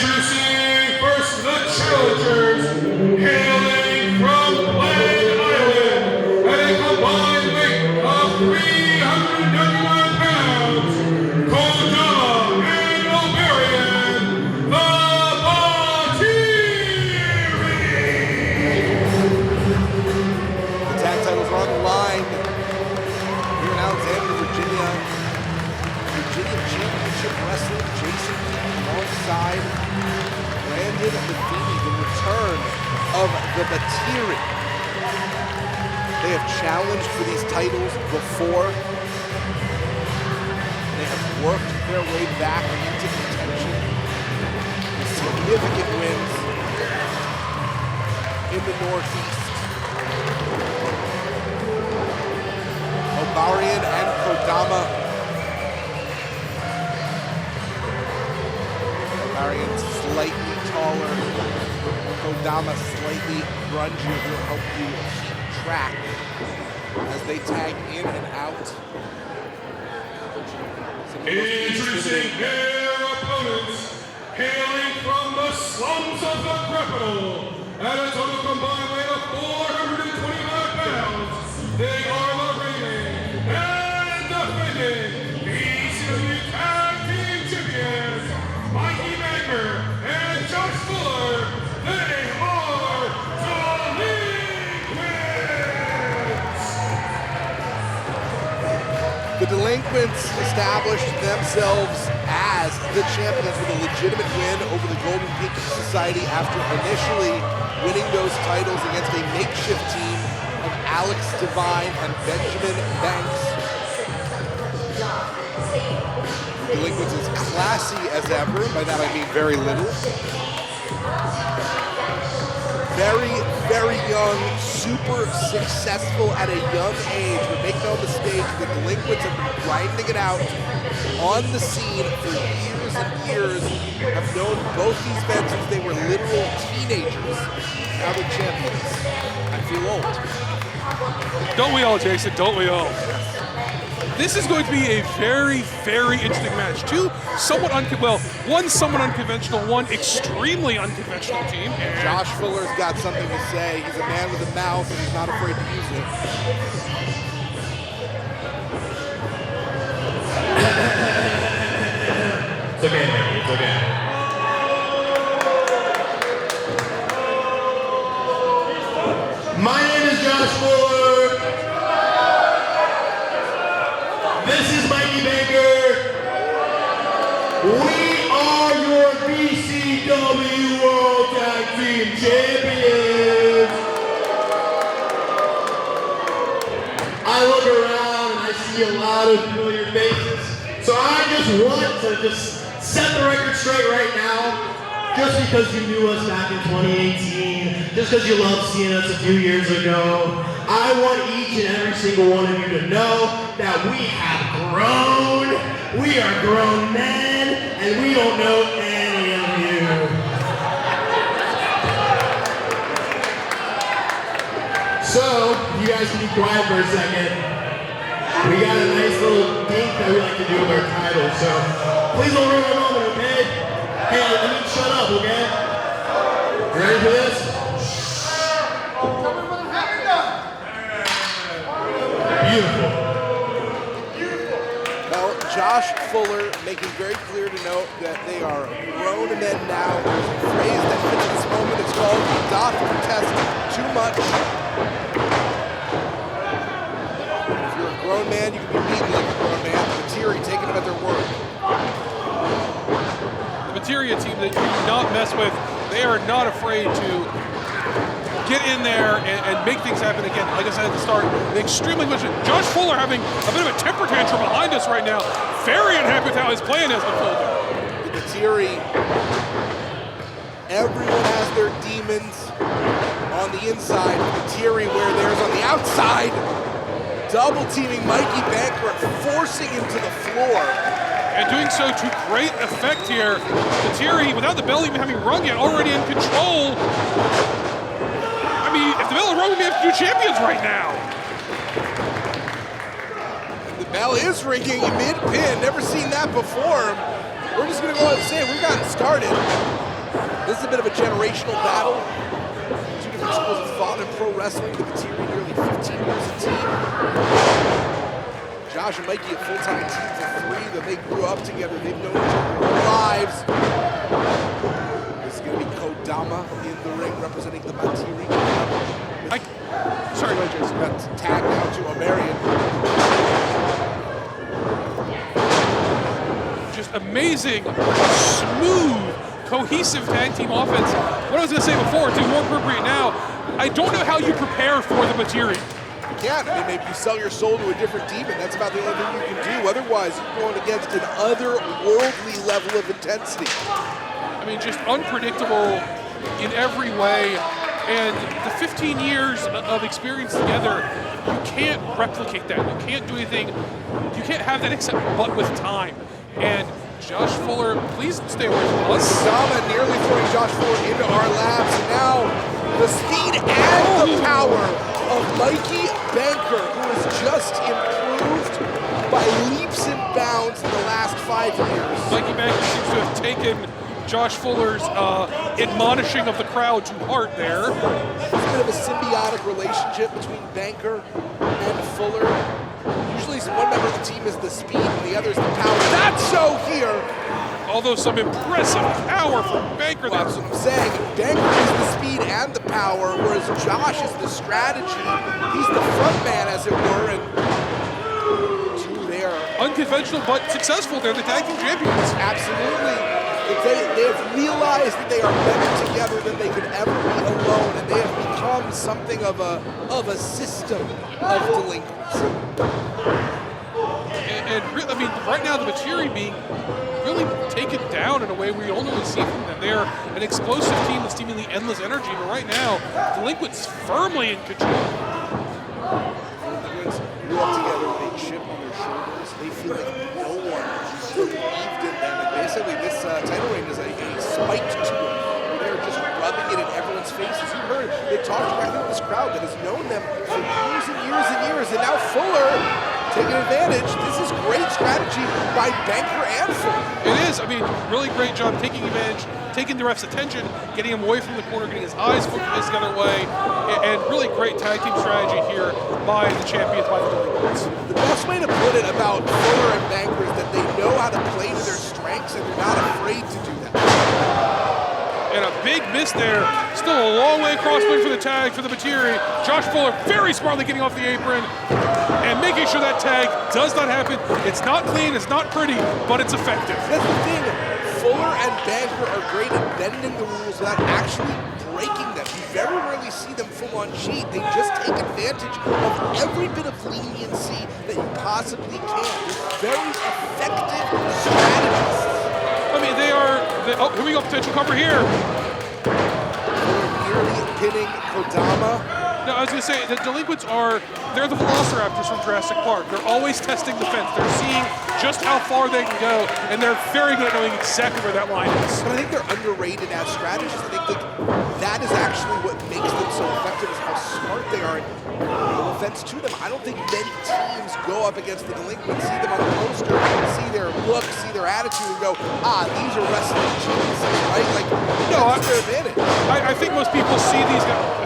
Introducing first the challengers, hailing from Land Island at a combined weight of 399 pounds, Kodama and Oberian, the Batiri! The tag titles are on the line here in Alexandria, Virginia. Virginia Championship Wrestler Jason alongside Brandon Metheny, the return of the Batiri. They have challenged for these titles before. They have worked their way back into contention with significant wins in the Northeast. Obarian and Kodama. Obarian slightly taller, Kodama slightly grungier. Will help you keep track as they tag in and out. Introducing their opponents, hailing from the slums of the capital, at a total combined weight of 425 pounds, they are the reigning and defending VCW Tag Team Champions, Mikey Baker and Josh Fuller. They are Delinquents! The Delinquents established themselves as the champions with a legitimate win over the Golden Peak Society after initially winning those titles against a makeshift team of Alex Devine and Benjamin Banks. Delinquents is classy as ever. By that I mean very little. Very, very young, super successful at a young age. But make no mistake, the Delinquents have been grinding it out on the scene for years and years. Have known both these men since they were literal teenagers. Now they're champions. I feel old. Don't we all, Jason? Don't we all? This is going to be a very, very interesting match. One somewhat unconventional, one extremely unconventional team. And Josh Fuller's got something to say. He's a man with a mouth and he's not afraid to use it. It's okay, Mikey, it's okay. My name is Josh Fuller. This is Mikey Baker. We are your VCW World Tag Team Champions. I look around and I see a lot of familiar faces. So I just want to set the record straight right now. Just because you knew us back in 2018, just because you loved seeing us a few years ago, I want each and every single one of you to know that we have grown. We are grown men, and we don't know any of you. So, you guys can be quiet for a second. We got a nice little dink that we like to do with our titles, so please don't ruin our moment, okay? Hey, I mean, shut up, okay? You ready for this? Beautiful. Well, Josh Fuller making very clear to note that they are grown men now. There's a phrase that fits this moment. It's called "doth protest too much." If you're a grown man, you can be beaten like a grown man. The Batiri taking them at their word. the Batiri team that you do not mess with, they are not afraid to get in there and make things happen again. Like I said at the start, extremely good. Josh Fuller having a bit of a temper tantrum behind us right now. Very unhappy with how his plan has unfolded. The Batiri, everyone has their demons on the inside. The Batiri, where theirs on the outside. Double teaming Mikey Bankert, forcing him to the floor. And doing so to great effect here. Batiri, without the bell even having rung yet, already in control. I mean, if the bell had rung, we'd have to do champions right now. The bell is ringing mid-pin. Never seen that before. We're just going to go ahead and say we got it started. is a bit of a generational battle. Two different schools of thought in pro wrestling. The Batiri nearly 15 years a team. Josh and Mikey, a full-time team for 3 that they grew up together. They've known each other their whole lives. This is going to be Kodama in the ring representing the Batiri. Sorry, Jason. Got tagged now to Omarion. Just amazing, smooth, cohesive tag team offense. What I was going to say before, to more appropriate now, I don't know how you prepare for the Batiri. You can. I mean, maybe you sell your soul to a different demon. That's about the only thing you can do. Otherwise, you're going against an otherworldly level of intensity. I mean, just unpredictable in every way. And the 15 years of experience together, you can't replicate that. You can't do anything. You can't have that except but with time. And Josh Fuller, please stay away from us. Sama nearly throwing Josh Fuller into our laps. And now the speed and the power of Mikey Banker, who has just improved by leaps and bounds in the last 5 years. Mikey Banker seems to have taken Josh Fuller's admonishing of the crowd to heart there. There's a bit of a symbiotic relationship between Banker and Fuller. Usually one member of the team is the speed and the other is the power. Not so here! Although some impressive power from Banker. Well, that's what I'm saying. Banker is the speed and the power, whereas Josh is the strategy. He's the front man, as it were, and two there. Unconventional but successful. They're the tag team champions. Absolutely. They have realized that they are better together than they could ever be alone, and they have become something of a system of delinquents. And really, I mean, right now the Batiri being really taken down in a way we don't really see from them. They're an explosive team with seemingly endless energy, but right now, Delinquents firmly in control. Delinquents grew up together with a chip on their shoulders. They feel like no one believed in them, and basically this title reign is a spite to them. They're just rubbing it in everyone's faces. You heard they talked directly with this crowd that has known them for years and years and years, and now Fuller taking advantage. This is great strategy by Banker and Fuller. It is. I mean, really great job taking advantage, taking the ref's attention, getting him away from the corner, getting his eyes focused the other way, and really great tag team strategy here by the champions, by the Delinquents. The best way to put it about Fuller and Banker is that they know how to play to their strengths and they're not afraid to do that. And a big miss there. Still a long way across the ring for the tag for the Batiri. Josh Fuller very smartly getting off the apron and making sure that tag does not happen. It's not clean, it's not pretty, but it's effective. That's the thing. Fuller and Banker are great at bending the rules without actually breaking them. You very rarely see them full on cheat. They just take advantage of every bit of leniency that you possibly can. They're very effective strategists. I mean, they are, oh, here we go, potential cover here. Nearly pinning Kodama. No, I was going to say, the Delinquents they're the Velociraptors from Jurassic Park. They're always testing the fence. They're seeing just how far they can go, and they're very good at knowing exactly where that line is. But I think they're underrated as strategists. I think that is actually what makes them so effective, is how smart they are. And no offense to them, I don't think many teams go up against the Delinquents, see them on the poster, see their look, see their attitude, and go, these are wrestling geniuses, right? Like, no, that's their advantage. I think most people see these guys.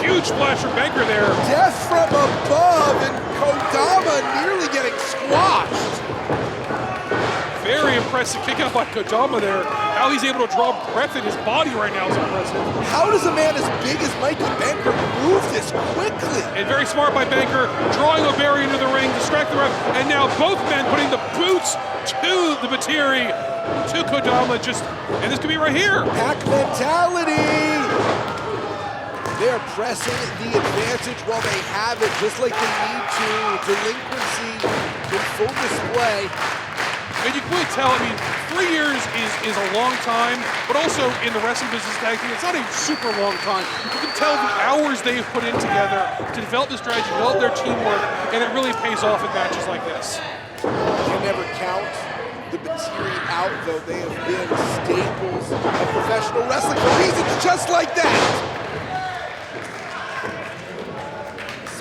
Huge splash from Banker there. Death from above, and Kodama nearly getting squashed. Very impressive kick out by Kodama there. How he's able to draw breath in his body right now is impressive. How does a man as big as Mikey Banker move this quickly? And very smart by Banker, drawing a barrier into the ring, distract the ref, and now both men putting the boots to the Batiri, to Kodama, and this could be right here. Pack mentality. They're pressing the advantage while they have it, just like they need to. Delinquency in full display. And you can really tell, I mean, 3 years is a long time, but also in the wrestling business tag team, it's not a super long time. You can tell the hours they've put in together to develop the strategy, develop their teamwork, and it really pays off in matches like this. You can never count the Batiri out, though they have been staples of professional wrestling for reasons just like that.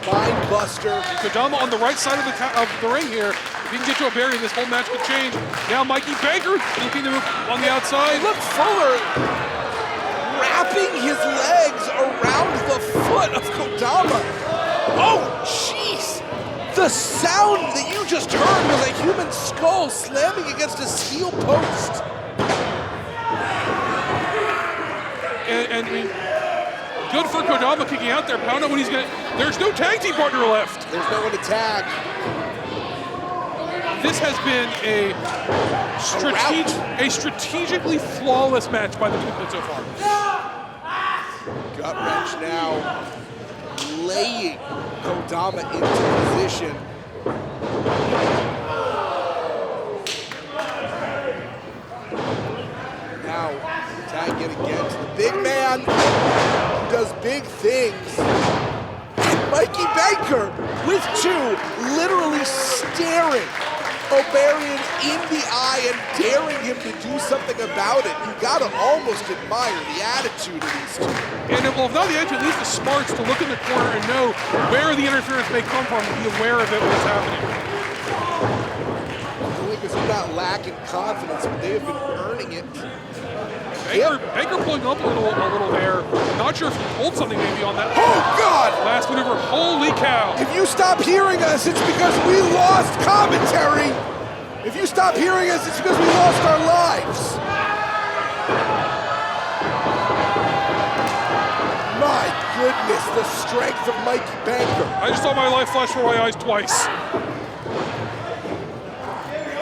Spine buster. Kodama on the right side of the ring here. If he can get to a barrier, this whole match could change. Now Mikey Banker looking to move on the outside. Look, Fuller wrapping his legs around the foot of Kodama. Oh, jeez! The sound that you just heard was a human skull slamming against a steel post. And I mean, good for Kodama kicking out there, but I don't know when he's gonna. There's no tag team partner left. There's no one to tag. This has been a strategically flawless match by the Delinquents so far. Gut wrench now, laying Kodama into position. Now, tag it again to the big man who does big things. And Mikey Baker with two, literally staring O'Barian in the eye and daring him to do something about it. You gotta almost admire the attitude of these two. And well, if not the attitude, at least the smarts to look in the corner and know where the interference may come from and be aware of it when it's happening. The Lakers are not lacking confidence, but they have been earning it. Baker pulling up a little there. Not sure if he pulled something maybe on that. Oh, God! Last maneuver, holy cow. If you stop hearing us, it's because we lost commentary. If you stop hearing us, it's because we lost our lives. My goodness, the strength of Mikey Baker. I just saw my life flash before my eyes twice.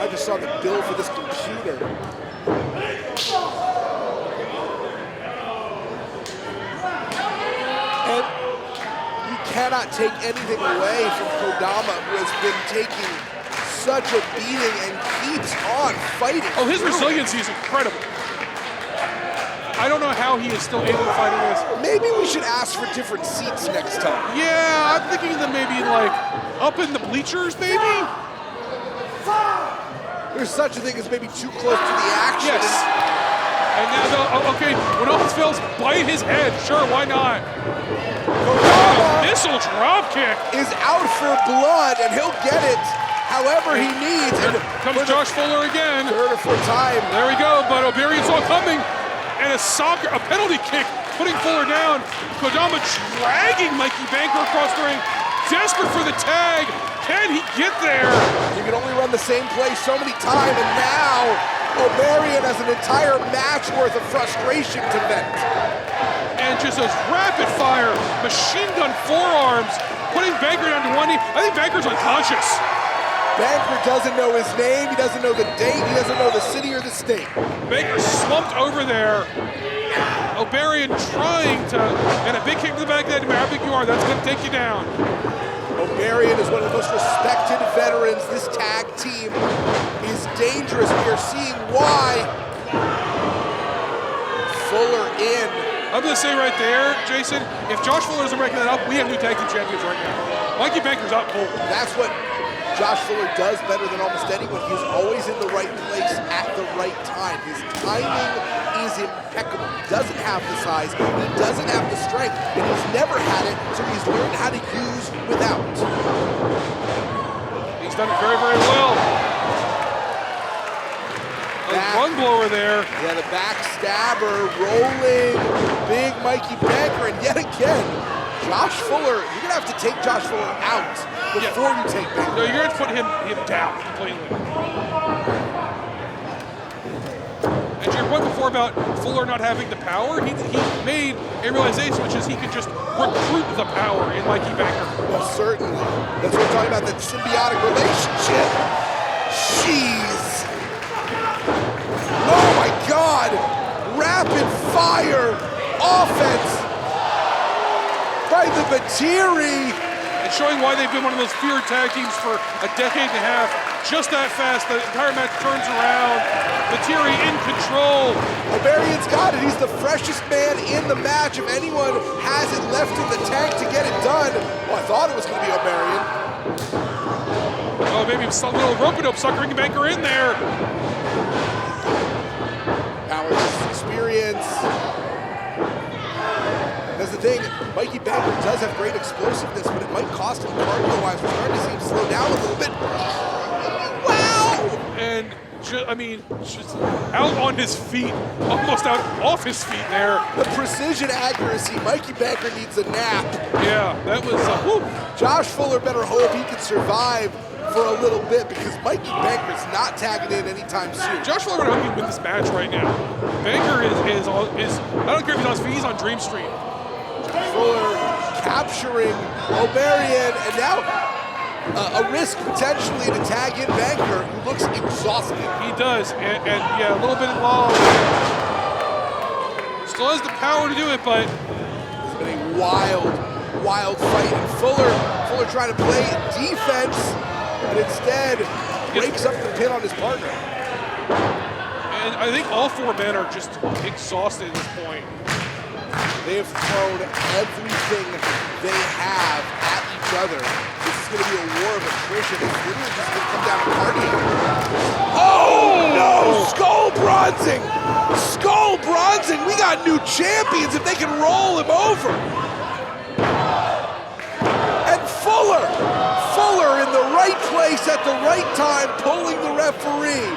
I just saw the bill for this computer. And you cannot take anything away from Kodama, who has been taking such a beating and keeps on fighting. Oh, his resiliency is incredible. I don't know how he is still able to fight in this. Maybe we should ask for different seats next time. Yeah, I'm thinking that maybe like up in the bleachers, maybe? There's such a thing as maybe too close to the action. Yes. And now, okay, when all else fails, bite his head. Sure, why not? Kodama Missile drop kick. is out for blood, and he'll get it however he needs. Here And comes Josh Fuller again. third or fourth time. There we go, but O'Barian saw it coming. And a penalty kick, putting Fuller down. Kodama dragging Mikey Baker across the ring. Desperate for the tag. Can he get there? You can only run the same play so many times, and now O'Barian has an entire match worth of frustration to vent. And just those rapid fire, machine gun forearms, putting Baker down to one knee. I think Baker's unconscious. Baker doesn't know his name, he doesn't know the date, he doesn't know the city or the state. Baker slumped over there. O'Barian trying to, and a big kick to the back of the head, no matter how big you are, that's going to take you down. O'Barian is one of the most respected veterans. This tag team is dangerous. We are seeing why. Fuller in. I'm going to say right there, Jason, if Josh Fuller isn't breaking that up, we have new tag team champions right now. Mikey Baker's out cold. That's what Josh Fuller does better than almost anyone. He's always in the right place at the right time. His timing is impeccable. He doesn't have the size, he doesn't have the strength, and he's never had it, so he's learned how to use without. He's done it very, very well. A run blower there. Yeah, the backstabber rolling, big Mikey Baker, and yet again, Josh Fuller, you're gonna have to take Josh Fuller out before you take Baker. No, you're gonna put him down completely. And to your point before about Fuller not having the power, he made a realization, which is he could just recruit the power in Mikey Baker. Well, certainly. That's what we're talking about, that symbiotic relationship. Jeez. Oh my God. Rapid fire offense by the Batiri. And showing why they've been one of those feared tag teams for a decade and a half. Just that fast, the entire match turns around. Batiri in control. O'Barian's got it. He's the freshest man in the match. If anyone has it left in the tank to get it done, well, I thought it was going to be O'Barian. Oh, maybe some little rope-a-dope suckering Baker in there. Power, experience. That's the thing, Mikey Baker does have great explosiveness, but it might cost him cardio-wise. We're starting to see him slow down a little bit. Wow! And just out on his feet, almost out off his feet there. The precision accuracy, Mikey Banker needs a nap. Yeah, that was, whew. Josh Fuller better hope he can survive for a little bit because Mikey Banker's not tagging in anytime soon. Josh Fuller would hope he win this match right now. Banker is I don't care if he's on his feet, he's on Dream Street. Fuller capturing O'Barian, and now a risk potentially to tag in Banker, who looks exhausted. He does, and yeah, a little bit low. Still has the power to do it, but It's been a wild fight. And Fuller trying to play defense, but instead breaks up the pin on his partner. and I think all four men are just exhausted at this point. They have thrown everything they have at each other. This is going to be a war of attrition. It's literally just going to come down to partying. Oh, no! Skull bronzing! Skull bronzing! We got new champions if they can roll him over. And Fuller in the right place at the right time, pulling the referee.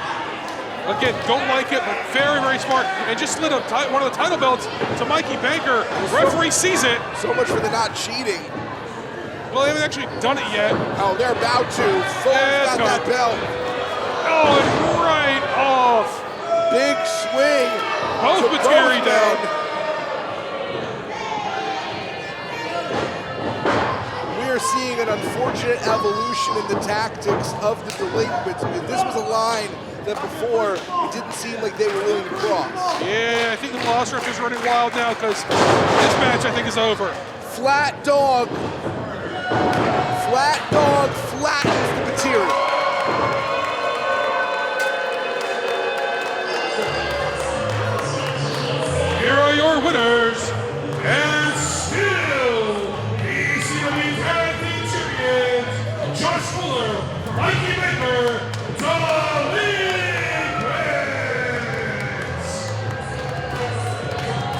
Again, don't like it, but very, very smart. And just slid one of the title belts to Mikey Banker. Referee sees it. So much for the not cheating. Well, they haven't actually done it yet. Oh, they're about to. Fuller's got that belt. Oh, and right off. Big swing. Both Batiri down. We are seeing an unfortunate evolution in the tactics of the Delinquents. This was a line that before it didn't seem like they were willing to cross. Yeah, I think the Lost Ref is running wild now because this match, I think, is over. Flat dog flattens the Batiri. Here are your winners, and still VCW Tag Team Champions, Josh Fuller, Mikey Banker, Delinquents.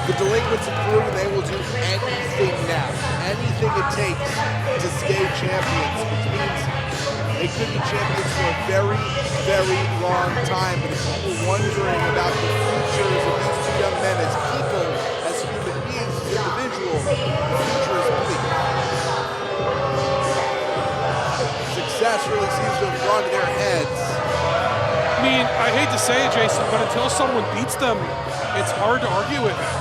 The Delinquents have proven they will do anything now, anything it takes to stay champions, which means they could be champions for a very, very long time. But if people wondering about the futures of these two young men as people, as human beings, as individuals, the future is bleak. Success really seems to have gone to their heads. I mean, I hate to say it, Jason, but until someone beats them, it's hard to argue with it.